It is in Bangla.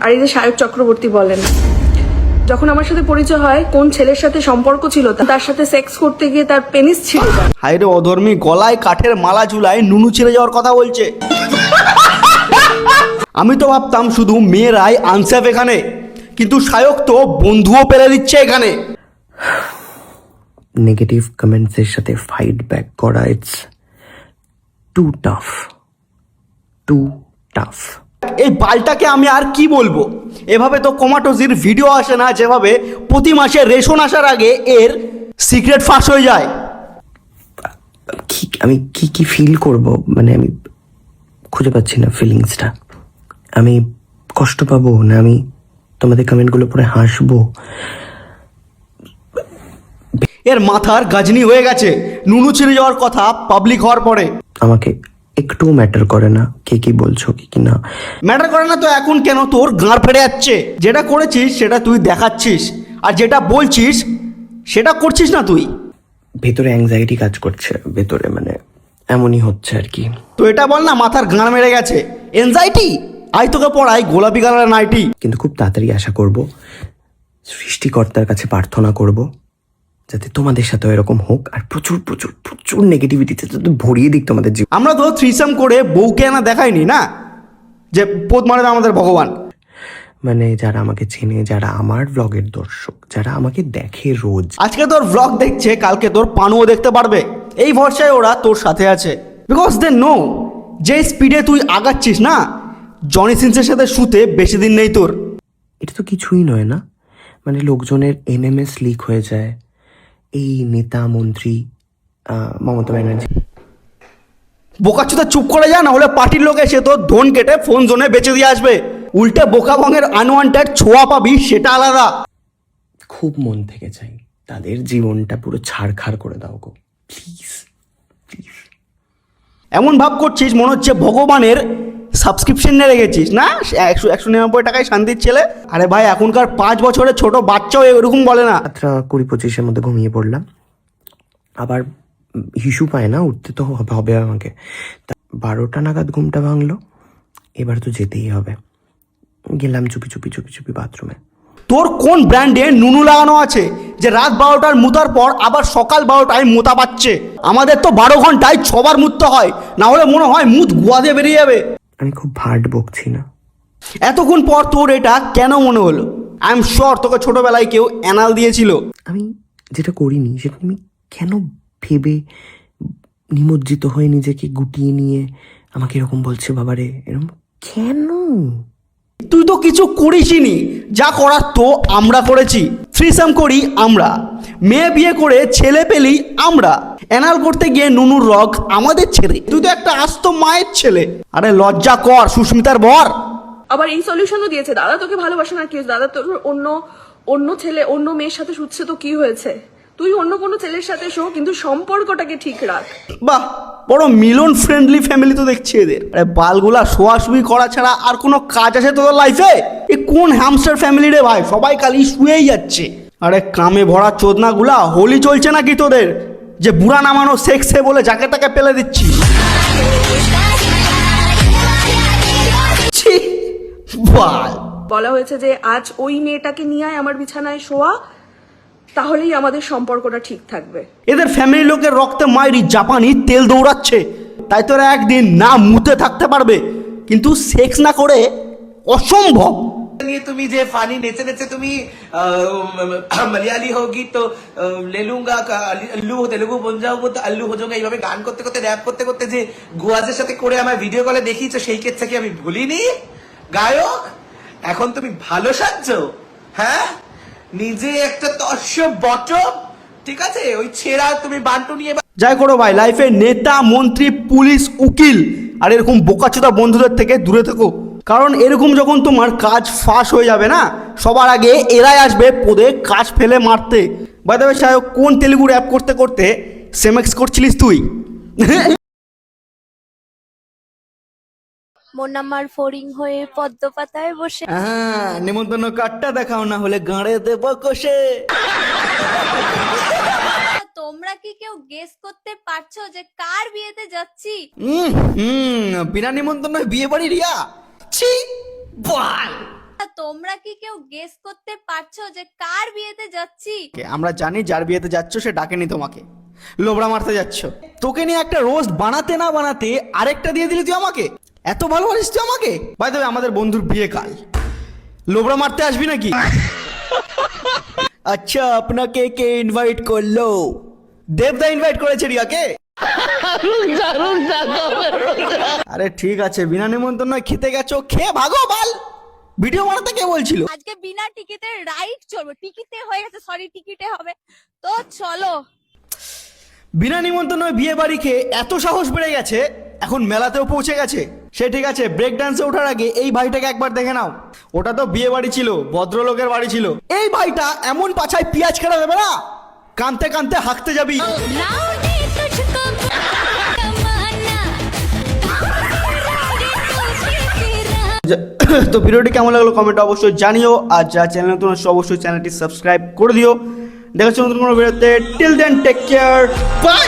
আর এই যে সায়ক চক্রবর্তী বলেন, যখন আমার সাথে পরিচয় হয় কোন ছেলের সাথে সম্পর্ক ছিল, তার সাথে সেক্স করতে গিয়ে তার পেনিস ছিল। হায়রে অধর্মী, গলায় কাঠের মালা ঝুলায় নুনু ছেড়ে যাওয়ার কথা বলছে। আমি তো ভাবতাম শুধু মেয়েরাই আনসেফ এখানে, কিন্তু সায়ক তো বন্ধুও পেরে দিচ্ছে এখানে। নেগেটিভ কমেন্টসের সাথে ফাইট ব্যাক করা ইটস টু টাফ। এই বালটাকে আমি আর কি বলবো, এভাবে তো কোমাটোজির ভিডিও আসে না, যেভাবে প্রতি মাসে রেশন আসার আগে এর সিক্রেট ফাঁস হয়ে যায়। আমি কি ফিল করব, মানে আমি খুঁজে পাচ্ছি না ফিলিংসটা। আমি কষ্ট পাবো না আমি তোমাদের কমেন্টগুলো পরে হাসবো? এর মাথার গাজনি হয়ে গেছে নুনু ছেড়ে যাওয়ার কথা পাবলিক হওয়ার পরে। আমাকে একটু ম্যাটার করে না কে কি বলছো কি না, ম্যাটার করে না তো এখন কেন তোর গাঁড় ফেটে যাচ্ছে? যেটা করেছিস সেটা তুই দেখাচ্ছিস, আর যেটা বলছিস সেটা করছিস না তুই। ভেতরে অ্যাংজাইটি কাজ করছে, ভেতরে মানে এমনই হচ্ছে আর কি। তো এটা বল না, মাথার গাঁড় মেরে গেছে, এনজাইটি। আই তোকে পড়াই গোলাপি কালারের নাইটি। কিন্তু খুব তাড়াতাড়ি আশা করব, সৃষ্টিকর্তার কাছে প্রার্থনা করব যাতে তোমাদের সাথেও এরকম হোক, আর প্রচুর প্রচুর প্রচুর নেগেটিভিটিতে যাতে ভরিয়ে দিক তোমাদের জীবন। আমরা তো থ্রিসাম করে বউকে আনা দেখাইনি না, যে পোদ মারে আমাদের ভগবান। মানে যারা আমাকে চেনে, যারা আমার ব্লগের দর্শক, যারা আমাকে দেখে রোজ, আজকে তোর ব্লগ দেখছে, কালকে তোর পানুও দেখতে পারবে। এই ভরসায় ওরা তোর সাথে আছে, বিকজ দে নো যে স্পিডে তুই আগাচ্ছিস না, জনি সিন্সের সাথে শুতে বেশি দিন নেই তোর। এটা তো কিছুই নয় না, মানে লোকজনের এমএমএস লিক হয়ে যায়, এই নেতা মন্ত্রী মমতা ব্যানার্জি। বোকাচোদা চুপ করে যা, না হলে পার্টির লোক এসে তোর ধন কেটে ফোন জোনে বেঁচে দিয়ে আসবে। উল্টে বোকা বঙের আনওয়ান্টেড ছোঁয়া পাবি, সেটা আলাদা। খুব মন থেকে চাই তাদের জীবনটা পুরো ছাড়খাড় করে দাও গো, প্লিজ প্লিজ। এমন ভাব করছিস মনে হচ্ছে ভগবানের সাবস্ক্রিপশন নিয়ে রেখেছিস না, 199 টাকায় শান্তির ছেলে। আরে ভাই, এখনকার 5 বছরের ছোট বাচ্চাও এরকম বলে না। রাত্রা 20-25-এর মধ্যে ঘুমিয়ে পড়লাম, আবার হিসু পায় না, উঠতে তো হবে আমাকে। 12টা নাগাদ ঘুমটা ভাঙলো, এবার তো যেতেই হবে। গেলাম চুপি চুপি চুপি চুপি বাথরুমে। তোর কোন ব্র্যান্ডে নুনু লাগানো আছে যে রাত 12টার মুতার পর আবার সকাল 12টায় মুতা পাচ্ছে? আমাদের তো 12 ঘন্টায় 6বার মুততে হয়, না হলে মনে হয় মুত গুয়া দিয়ে বেরিয়ে যাবে। আমি খুব ভাট বকছি না? এতক্ষণ পর তোর এটা কেন মনে হলো? আই এম শিওর তোকে ছোটবেলায় কেউ অ্যানাল দিয়েছিল। আমি যেটা করিনি সেটা আমি কেন ভেবে নিমজ্জিত হয়ে নিজেকে গুটিয়ে নিয়ে আমাকে এরকম বলছে বাবারে, এরকম কেন? তুই তো কিছু করিসনি, যা করার তো আমরা করেছি। থ্রিসাম করি আমরা, মেয়ে বিয়ে করে ছেলে পেলি আমরা, অ্যানাল করতে গিয়ে নুনুর রগ আমাদের ছেড়ে। তুই তো একটা আস্ত মায়ের ছেলে। আরে লজ্জা কর, সুস্মিতার বর। আবার এই সলিউশনও দিয়েছে, দাদা তোকে ভালোবাসে না কি হয়েছে, দাদা তোর অন্য ছেলে অন্য মেয়ের সাথে শুচ্ছে তো কি হয়েছে, তুই অন্য কোনো ছেলের সাথে শো, কিন্তু সম্পর্কটাকে ঠিক রাখ। বাহ, বড় মিলন ফ্রেন্ডলি ফ্যামিলি তো দেখছি এদের। আরে বালগুলা শোয়াশুয়ি করা ছাড়া আর কোনো কাজ আছে তোদের লাইফে? এ কোন হ্যামস্টার ফ্যামিলি রে ভাই, সবাই খালি শুয়েই যাচ্ছে। আরে কামে ভরা চোদনাগুলা হোলি চলছে নাকি তোদের, যে বুড়া নামানো সেক্সে বলে যাকে তাকে পেলে দিচ্ছি? ছি, বাল। বলা হয়েছে যে আজ ওই মেয়েটাকে নিয়ে আয় আমার বিছানায় শোয়া, তাহলেই আমাদের সম্পর্কটা ঠিক থাকবে। এদের ফ্যামিলি লোকের রক্তে মায়েরই জাপানি তেল দৌড়াচ্ছে, তাই তোরা একদিন না মুতে থাকতে পারবে, কিন্তু সেক্স না করে অসম্ভব। নিয়ে তুমি যে ফানি নেচে নেচে তুমি মালয়ালি হোগি তো ले लूंगा अल्लू तेलुगु बन जाओगे तो अल्लू हो जाऊंगा, এইভাবে গান করতে করতে র‍্যাপ করতে করতে যে গুয়াজের সাথে করে আমার ভিডিও কলে দেখিয়েছো, সেই কেচ্ছা কি আমি ভুলিনি? গায়ক, এখন তুমি ভালো সাজছো, হ্যাঁ? নিজে একটা তস্য বটম, ঠিক আছে? ওই ছেঁড়া তুমি বান্টু নিয়ে যাই করো ভাই, লাইফে নেতা মন্ত্রী পুলিশ উকিল আর এরকম বোকাচোদা বন্ধুদের থেকে দূরে থেকো, কারণ এরকম যখন তোমার কাজ ফাঁস হয়ে যাবে না, সবার আগে এরাই আসবে পদে কাজ ফেলে মারতে। বাই দ্য ওয়ে সায়ক, কোন তেলুগু র‍্যাপ করতে করতে সেমেক্স করছিলিস তুই? মোর নাম্বার ফোরিং হয়ে পদ্ম পাতায় বসে। হ্যাঁ, নিমন্ত্রণ কার্ডটা দেখাও, না হলে গাঁড়ে দেব কষে। তোমরা কি কেউ গেস করতে পারছো যে কার বিয়েতে যাচ্ছি? বিনা নিমন্ত্রণ বিয়ে বাড়ি রিয়া, ছি বাল। তোমরা কি কেউ গেস করতে পারছো যে কার বিয়েতে যাচ্ছি? আমরা জানি যার বিয়েতে যাচ্ছ সে ডাকেনি তোমাকে, লোবড়া মারতে যাচ্ছ। তোকে নিয়ে একটা রোস্ট বানাতে না বানাতে আরেকটা দিয়ে দিলি তুই আমাকে। এত ভালোবাসিস তুই আমাকে? ভাই তবে আমাদের বন্ধুর বিয়ে কাল, লোবড়া মারতে আসবি নাকি? আচ্ছা আপনাকে কে ইনভাইট করলো? দেবদা ইনভাইট করেছে রিয়াকে। আরে ঠিক আছে, বিনা নিমন্ত্রণ খেতে গেছো, খেয়ে ভাগো বাল। ভিডিও বানাতে কে বলছিল? আজকে বিনা টিকিটে রাইড চলবে, টিকিটে হয়ে গেছে, সরি টিকিটে হবে তো চলো। বিনা নিমন্ত্রণ বিয়ে বাড়ি খেয়ে এত সাহস বেড়ে গেছে, এখন মেলাতেও পৌঁছে গেছে। সে ঠিক আছে, ব্রেক ডান্সে ওঠার আগে এই ভাইটাকে একবার দেখে নাও। ওটা তো বিয়ে বাড়ি ছিল, ভদ্রলোকের বাড়ি ছিল। এই ভাইটা এমন পাছায় পেঁয়াজ খেলা দেবে না, কানতে কানতে হাঁকতে যাবি। তো ভিডিওটি কেমন লাগলো কমেন্টে অবশ্যই জানিও, আর যা চ্যানেল নতুন আছে অবশ্যই চ্যানেলটি সাবস্ক্রাইব করে দিও। দেখা হচ্ছে নতুন কোনো ভিডিওতে। Till then take care, by.